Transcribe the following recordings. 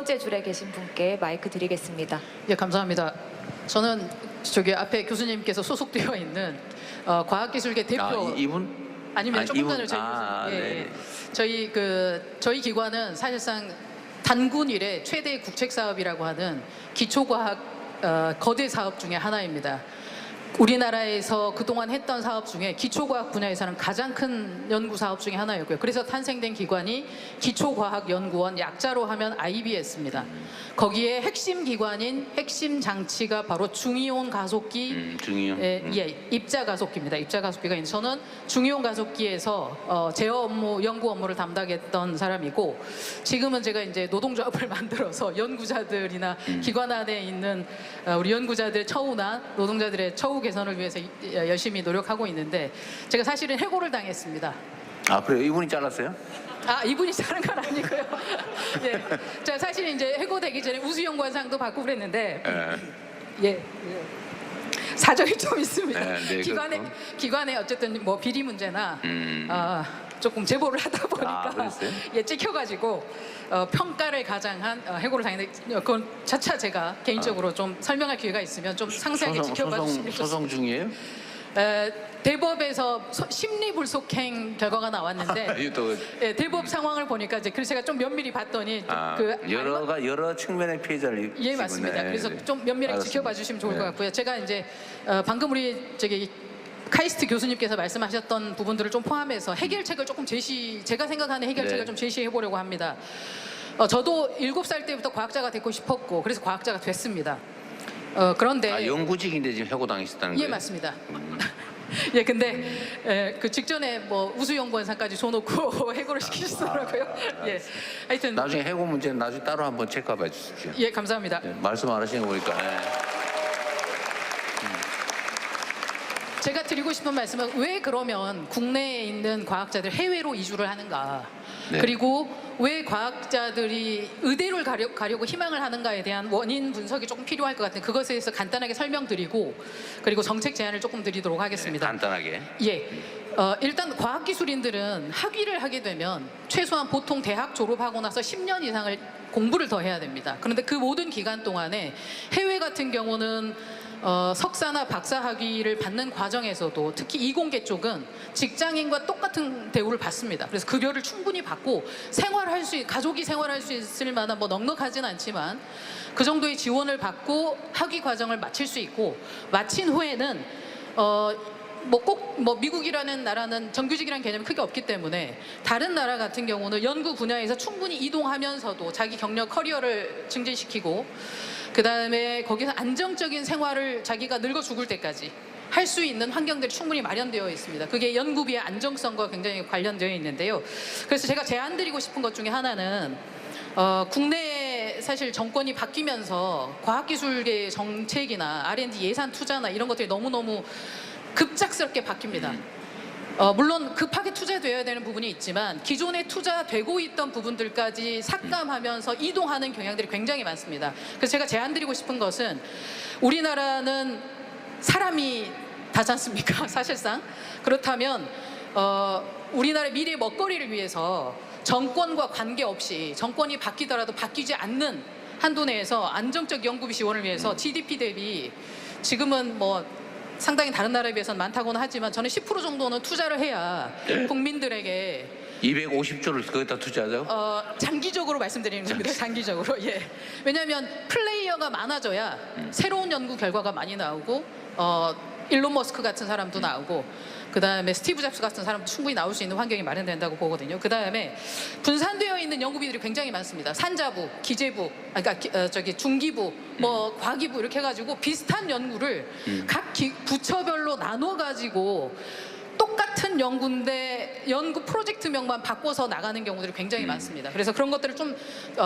번째 줄에 계신 분께 마이크 드리겠습니다. 예, 감사합니다. 저는 저기 앞에 교수님께서 소속되어 있는 과학기술계 대표 이분? 아닙니다. 조금 전에 저희 네. 저희 기관은 사실상 단군 이래 최대 국책 사업이라고 하는 기초과학 거대 사업 중에 하나입니다. 우리나라에서 그동안 했던 사업 중에 기초과학 분야에서는 가장 큰 연구 사업 중에 하나였고요. 그래서 탄생된 기관이 기초과학연구원, 약자로 하면 IBS입니다. 거기에 핵심 기관인 핵심 장치가 바로 중이온 가속기, 입자 가속기입니다. 입자 가속기가 있는데 저는 중이온 가속기에서 제어 업무, 연구 업무를 담당했던 사람이고, 지금은 제가 이제 노동조합을 만들어서 연구자들이나 기관 안에 있는 우리 연구자들 처우나 노동자들의 처우 개선을 위해서 열심히 노력하고 있는데, 제가 사실은 해고를 당했습니다. 아, 그래요? 이분이 잘랐어요? 아, 이분이 자른 건 아니고요. 예, 제가 사실 이제 해고되기 전에 우수연구원상도 받고 그랬는데, 예, 사정이 좀 있습니다. 네, 기관에 어쨌든 뭐 비리 문제나 조금 제보를 하다 보니까 예, 찍혀가지고 평가를 가장한 해고를 당했는데, 그건 차차 제가 개인적으로 좀 설명할 기회가 있으면 좀 상세하게 지켜봐 주시면 좋겠습니다. 소송 중이에요? 대법에서 심리불속행 결과가 나왔는데 예, 대법 상황을 보니까 이제 그래서 제가 좀 면밀히 봤더니 여러 측면의 피해자를 예, 맞습니다. 그래서 좀 면밀하게 지켜봐 주시면 좋을 것 같고요. 제가 이제 방금 우리 카이스트 교수님께서 말씀하셨던 부분들을 좀 포함해서 해결책을 조금 제가 생각하는 해결책을 좀 제시해 보려고 합니다. 저도 7살 때부터 과학자가 되고 싶었고, 그래서 과학자가 됐습니다. 그런데 연구직인데 지금 해고당했다는 거예요? 예, 맞습니다. 예, 근데 그 직전에 뭐 우수연구원상까지 줘놓고 해고를 시키시더라고요. 예, 하여튼 나중에 해고 문제는 나중에 따로 한번 체크해 주십시오. 예, 감사합니다. 말씀 안 하시는 거 보니까. 제가 드리고 싶은 말씀은, 왜 그러면 국내에 있는 과학자들 해외로 이주를 하는가, 그리고 왜 과학자들이 의대를 가려고 희망을 하는가에 대한 원인 분석이 조금 필요할 것 같은, 그것에 대해서 간단하게 설명드리고, 그리고 정책 제안을 조금 드리도록 하겠습니다. 간단하게. 예. 일단 과학기술인들은 학위를 하게 되면 최소한 보통 대학 졸업하고 나서 10년 이상을 공부를 더 해야 됩니다. 그런데 그 모든 기간 동안에 해외 같은 경우는 석사나 박사 학위를 받는 과정에서도, 특히 이공계 쪽은 직장인과 똑같은 대우를 받습니다. 그래서 급여를 충분히 받고 가족이 생활할 수 있을 만한 뭐 넉넉하진 않지만 그 정도의 지원을 받고 학위 과정을 마칠 수 있고, 마친 후에는 꼭 미국이라는 나라는 정규직이라는 개념이 크게 없기 때문에 다른 나라 같은 경우는 연구 분야에서 충분히 이동하면서도 자기 경력, 커리어를 증진시키고, 그 다음에 거기서 안정적인 생활을 자기가 늙어 죽을 때까지 할 수 있는 환경들이 충분히 마련되어 있습니다. 그게 연구비의 안정성과 굉장히 관련되어 있는데요. 그래서 제가 제안드리고 싶은 것 중에 하나는, 국내에 사실 정권이 바뀌면서 과학기술계 정책이나 R&D 예산 투자나 이런 것들이 너무너무 급작스럽게 바뀝니다. 물론 급하게 투자되어야 되는 부분이 있지만 기존에 투자되고 있던 부분들까지 삭감하면서 이동하는 경향들이 굉장히 많습니다. 그래서 제가 제안드리고 싶은 것은, 우리나라는 사람이 다지 않습니까? 사실상. 그렇다면 우리나라의 미래 먹거리를 위해서 정권과 관계없이, 정권이 바뀌더라도 바뀌지 않는 한도 내에서 안정적 연구비 지원을 위해서 GDP 대비, 지금은 뭐 상당히 다른 나라에 비해서는 많다고는 하지만 저는 10% 정도는 투자를 해야 국민들에게 250조를 거기다 투자하자고? 장기적으로 말씀드리는 겁니다. 장기적으로. 예. 왜냐하면 플레이어가 많아져야 새로운 연구 결과가 많이 나오고, 일론 머스크 같은 사람도 나오고, 그 다음에 스티브 잡스 같은 사람도 충분히 나올 수 있는 환경이 마련된다고 보거든요. 그 다음에 분산되어 있는 연구비들이 굉장히 많습니다. 산자부, 기재부, 중기부, 뭐 과기부 이렇게 해가지고 비슷한 연구를 각 부처별로 나눠가지고 똑같은 연구인데 연구 프로젝트명만 바꿔서 나가는 경우들이 굉장히 많습니다. 그래서 그런 것들을 좀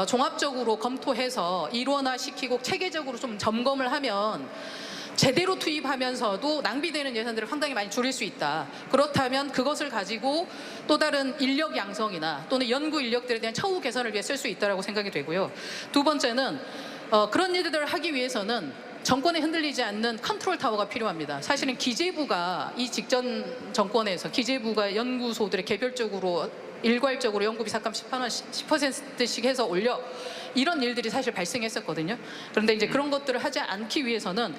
종합적으로 검토해서 일원화시키고 체계적으로 좀 점검을 하면 제대로 투입하면서도 낭비되는 예산들을 상당히 많이 줄일 수 있다. 그렇다면 그것을 가지고 또 다른 인력 양성이나 또는 연구 인력들에 대한 처우 개선을 위해 쓸 수 있다고 생각이 되고요. 두 번째는 그런 일들을 하기 위해서는 정권에 흔들리지 않는 컨트롤 타워가 필요합니다. 사실은 기재부가 이 직전 정권에서 기재부가 연구소들에 개별적으로 일괄적으로 연구비 삭감 10%씩 해서 올려 이런 일들이 사실 발생했었거든요. 그런데 이제 그런 것들을 하지 않기 위해서는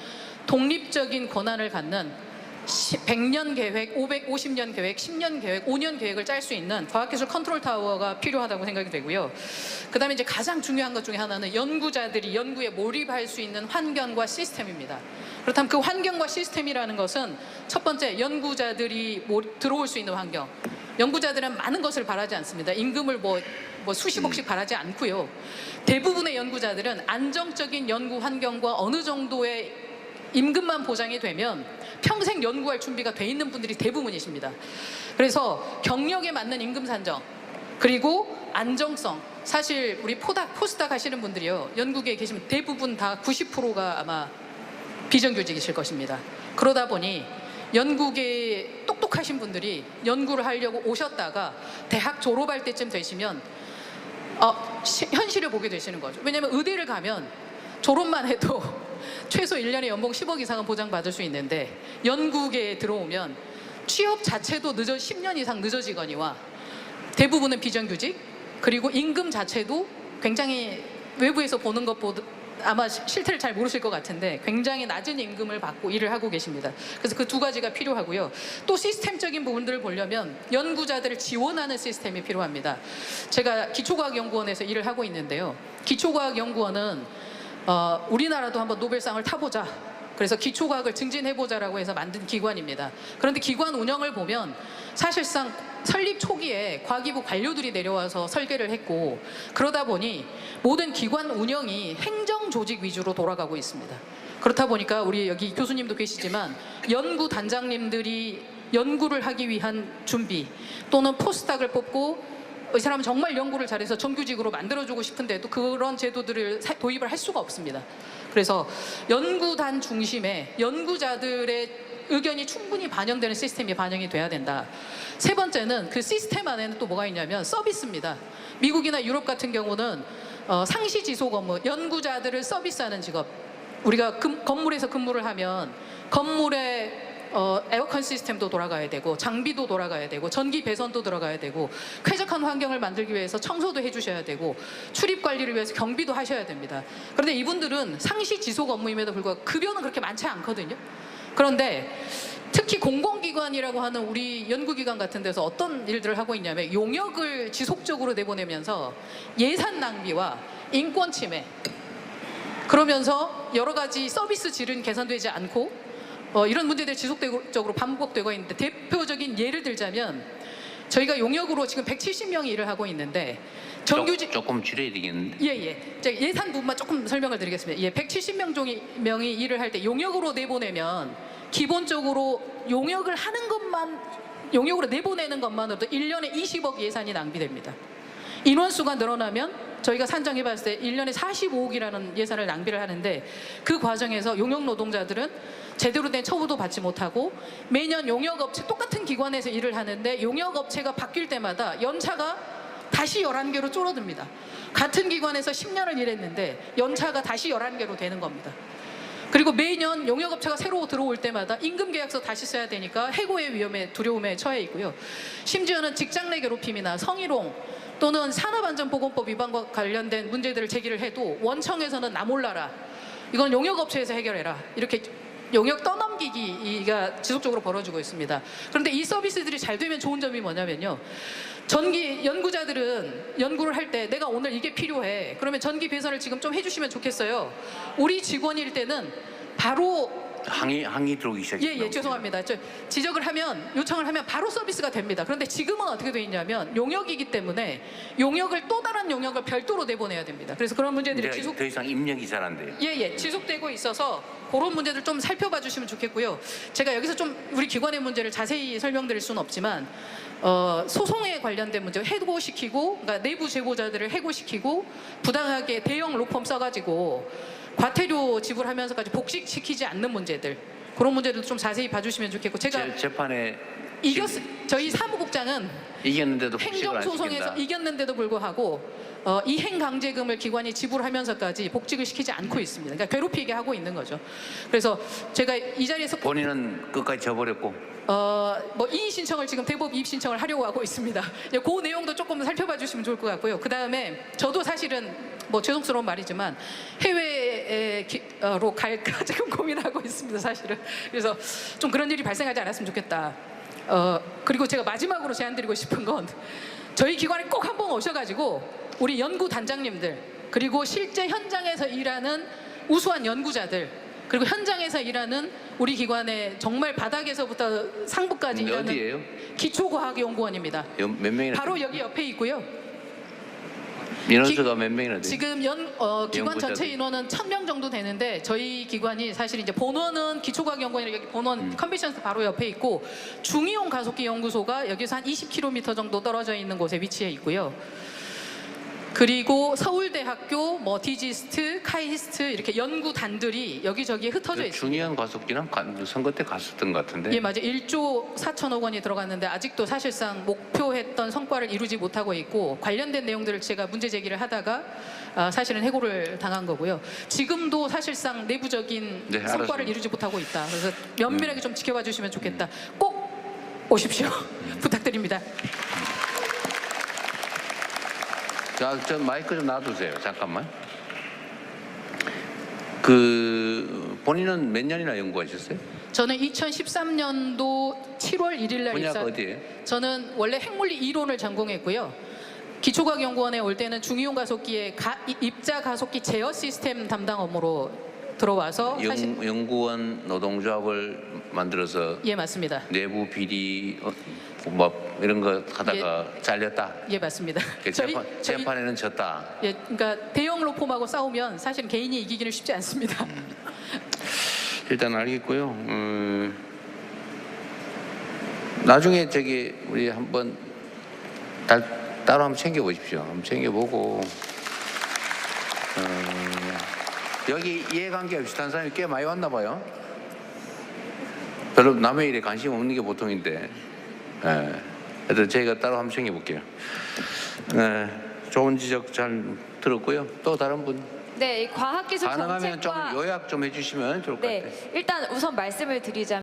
독립적인 권한을 갖는 100년 계획, 550년 계획, 10년 계획, 5년 계획을 짤 수 있는 과학기술 컨트롤 타워가 필요하다고 생각이 되고요. 그다음에 이제 가장 중요한 것 중에 하나는 연구자들이 연구에 몰입할 수 있는 환경과 시스템입니다. 그렇다면 그 환경과 시스템이라는 것은 첫 번째, 연구자들이 들어올 수 있는 환경. 연구자들은 많은 것을 바라지 않습니다. 임금을 뭐 수십억씩 바라지 않고요. 대부분의 연구자들은 안정적인 연구 환경과 어느 정도의 임금만 보장이 되면 평생 연구할 준비가 돼 있는 분들이 대부분이십니다. 그래서 경력에 맞는 임금 산정, 그리고 안정성. 사실 우리 포스닥 하시는 분들이요, 연구계에 계시면 대부분 다 90%가 아마 비정규직이실 것입니다. 그러다 보니 연구계에 똑똑하신 분들이 연구를 하려고 오셨다가 대학 졸업할 때쯤 되시면 현실을 보게 되시는 거죠. 왜냐하면 의대를 가면 졸업만 해도 최소 1년에 연봉 10억 이상은 보장받을 수 있는데, 연구계에 들어오면 취업 자체도 10년 이상 늦어지거니와 대부분은 비정규직, 그리고 임금 자체도 굉장히 외부에서 보는 것보다 아마 실태를 잘 모르실 것 같은데 굉장히 낮은 임금을 받고 일을 하고 계십니다. 그래서 그 두 가지가 필요하고요. 또 시스템적인 부분들을 보려면 연구자들을 지원하는 시스템이 필요합니다. 제가 기초과학연구원에서 일을 하고 있는데요. 기초과학연구원은 우리나라도 한번 노벨상을 타보자, 그래서 기초과학을 증진해보자라고 해서 만든 기관입니다. 그런데 기관 운영을 보면 사실상 설립 초기에 과기부 관료들이 내려와서 설계를 했고, 그러다 보니 모든 기관 운영이 행정 조직 위주로 돌아가고 있습니다. 그렇다 보니까 우리 여기 교수님도 계시지만 연구단장님들이 연구를 하기 위한 준비, 또는 포스닥을 뽑고 이 사람은 정말 연구를 잘해서 정규직으로 만들어주고 싶은데도 그런 제도들을 도입을 할 수가 없습니다. 그래서 연구단 중심의 연구자들의 의견이 충분히 반영되는 시스템이 반영이 돼야 된다. 세 번째는 그 시스템 안에는 또 뭐가 있냐면 서비스입니다. 미국이나 유럽 같은 경우는 상시 지속 업무, 연구자들을 서비스하는 직업. 우리가 건물에서 근무를 하면 건물에 에어컨 시스템도 돌아가야 되고, 장비도 돌아가야 되고, 전기 배선도 들어가야 되고, 쾌적한 환경을 만들기 위해서 청소도 해주셔야 되고, 출입 관리를 위해서 경비도 하셔야 됩니다. 그런데 이분들은 상시 지속 업무임에도 불구하고 급여는 그렇게 많지 않거든요. 그런데 특히 공공기관이라고 하는 우리 연구기관 같은 데서 어떤 일들을 하고 있냐면 용역을 지속적으로 내보내면서 예산 낭비와 인권 침해, 그러면서 여러 가지 서비스 질은 개선되지 않고 이런 문제들이 지속적으로 반복되고 있는데, 대표적인 예를 들자면 저희가 용역으로 지금 170명이 일을 하고 있는데 정규직 조금 줄여야 되겠는데. 예예. 제가 예산 부분만 조금 설명을 드리겠습니다. 170명이 일을 할 때 용역으로 내보내면 기본적으로 용역을 하는 것만, 용역으로 내보내는 것만으로도 1년에 20억 예산이 낭비됩니다. 인원수가 늘어나면 저희가 산정해봤을 때 1년에 45억이라는 예산을 낭비를 하는데, 그 과정에서 용역 노동자들은 제대로 된 처우도 받지 못하고 매년 용역업체, 똑같은 기관에서 일을 하는데 용역업체가 바뀔 때마다 연차가 다시 11개로 줄어듭니다. 같은 기관에서 10년을 일했는데 연차가 다시 11개로 되는 겁니다. 그리고 매년 용역업체가 새로 들어올 때마다 임금계약서 다시 써야 되니까 해고의 위험에, 두려움에 처해 있고요. 심지어는 직장 내 괴롭힘이나 성희롱 또는 산업안전보건법 위반과 관련된 문제들을 제기를 해도 원청에서는 나 몰라라, 이건 용역업체에서 해결해라, 이렇게 용역 떠넘기기가 지속적으로 벌어지고 있습니다. 그런데 이 서비스들이 잘 되면 좋은 점이 뭐냐면요, 전기 연구자들은 연구를 할 때 내가 오늘 이게 필요해, 그러면 전기 배선을 지금 좀 해주시면 좋겠어요. 우리 직원일 때는 바로 항의 들어오기 시작했어요. 예, 죄송합니다. 지적을 하면, 요청을 하면 바로 서비스가 됩니다. 그런데 지금은 어떻게 돼 있냐면 용역이기 때문에 용역을, 또 다른 용역을 별도로 내보내야 됩니다. 그래서 그런 문제들이 더 이상 입력이 잘 안 돼요. 예, 지속되고 있어서 그런 문제들 좀 살펴봐 주시면 좋겠고요. 제가 여기서 좀 우리 기관의 문제를 자세히 설명드릴 수는 없지만 소송에 관련된 문제, 해고시키고, 그러니까 내부 제보자들을 해고시키고 부당하게 대형 로펌 써가지고 과태료 지불하면서까지 복직시키지 않는 문제들, 그런 문제들도 좀 자세히 봐주시면 좋겠고, 제가 재판에 저희 사무국장은 이겼는데도 복직을 안 행정소송에서 시킨다. 이겼는데도 불구하고 이행강제금을 기관이 지불하면서까지 복직을 시키지 않고 있습니다. 그러니까 괴롭히게 하고 있는 거죠. 그래서 제가 이 자리에서 본인은 끝까지 져버렸고. 이의 신청을 지금 대법 이의 신청을 하려고 하고 있습니다. 그 내용도 조금 살펴봐 주시면 좋을 것 같고요. 그 다음에 저도 사실은 뭐 죄송스러운 말이지만 해외로 갈까 지금 고민하고 있습니다, 사실은. 그래서 좀 그런 일이 발생하지 않았으면 좋겠다. 그리고 제가 마지막으로 제안드리고 싶은 건 저희 기관에 꼭 한번 오셔가지고 우리 연구 단장님들 그리고 실제 현장에서 일하는 우수한 연구자들 그리고 현장에서 일하는 우리 기관의 정말 바닥에서부터 상부까지 일하는 어디예요? 기초과학연구원입니다. 몇 명이나? 바로 여기 옆에 있고요. 인원수가 몇 명이나 돼요? 지금 기관 전체 연구자들. 인원은 1,000명 정도 되는데 저희 기관이 사실 이제 본원은 기초과학연구원이 여기 본원 컨벤션스 바로 옆에 있고 중이용 가속기 연구소가 여기서 한 20km 정도 떨어져 있는 곳에 위치해 있고요. 그리고 서울대학교, 뭐 디지스트, 카이스트 이렇게 연구단들이 여기저기에 흩어져 있습니다. 중요한 가속기는 선거 때 갔었던 것 같은데. 예, 맞아요. 1조 4천억 원이 들어갔는데 아직도 사실상 목표했던 성과를 이루지 못하고 있고 관련된 내용들을 제가 문제 제기를 하다가 사실은 해고를 당한 거고요. 지금도 사실상 내부적인 네, 성과를 알았습니다. 이루지 못하고 있다. 그래서 면밀하게 좀 지켜봐 주시면 좋겠다. 꼭 오십시오. 부탁드립니다. 자, 저 마이크 좀 놔두세요. 잠깐만. 본인은 몇 년이나 연구하셨어요? 저는 2013년도 7월 1일 날 분야가 어디예요? 저는 원래 핵물리 이론을 전공했고요. 기초과학연구원에 올 때는 중이용 가속기의 입자 가속기 제어 시스템 담당 업무로 들어와서 사실 연구원 노동조합을 만들어서 예, 맞습니다. 내부 비리 뭐 이런 거 하다가 잘렸다. 예, 맞습니다. 재판에는 졌다. 예, 그러니까 대형 로펌하고 싸우면 사실 개인이 이기기는 쉽지 않습니다. 일단 알겠고요. 나중에 우리 한번 따로 한번 챙겨보십시오. 한번 챙겨보고 여기 이해관계가 비슷한 사람이 꽤 많이 왔나 봐요. 별로 남의 일에 관심 없는 게 보통인데. 그래서 저희가 따로 한번 챙겨볼게요. 좋은 지적 잘 들었고요. 또 다른 분 네, 이 과학기술 가능하면 좀 정책과 요약 좀 해주시면 좋을 것 같아요. 일단 우선 말씀을 드리자면